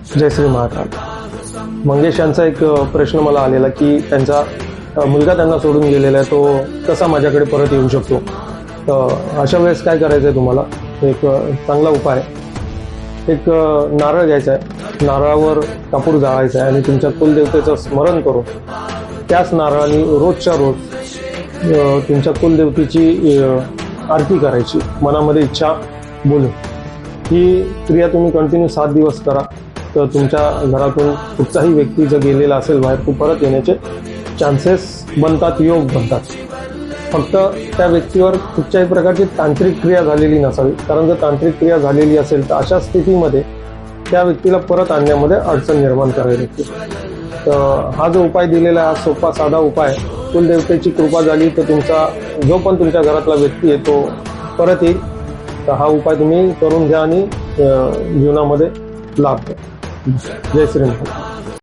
जय श्री महाकाल. मंगेश यांचा एक प्रश्न मला आलेला की त्यांचा मुलगा त्यांना सोडून गेलेला आहे, तो कसा माझ्याकडे परत येऊ शकतो. तर अशा वेळेस काय करायचं आहे तुम्हाला, एक चांगला उपाय, एक नारळ घ्यायचा आहे, नारळावर कापूर जाळायचा आहे आणि तुमच्या कुलदेवतेचं स्मरण करून त्याच नारळाने रोजच्या रोज तुमच्या कुलदेवतेची आरती करायची, मनामध्ये इच्छा बोलून. ही क्रिया तुम्ही कंटिन्यू 7 दिवस करा, तर तुमच्या घरातून कुठचाही व्यक्ती जर गेलेला असेल बाहेर, तो परत येण्याचे चान्सेस बनतात, योग बनतात. फक्त त्या व्यक्तीवर कुठच्याही प्रकारची तांत्रिक क्रिया झालेली नसावी, कारण जर तांत्रिक क्रिया झालेली असेल तर अशा स्थितीमध्ये त्या व्यक्तीला परत आणण्यामध्ये अडचण निर्माण करावी लागते. तर हा जो उपाय दिलेला आहे, हा सोपा साधा उपाय, कुलदेवतेची कृपा झाली तर तुमचा जो पण तुमच्या घरातला व्यक्ती आहे तो परत येईल. तर हा उपाय तुम्ही करून घ्या आणि जीवनामध्ये लाभ द्या. जय श्री महाकाल.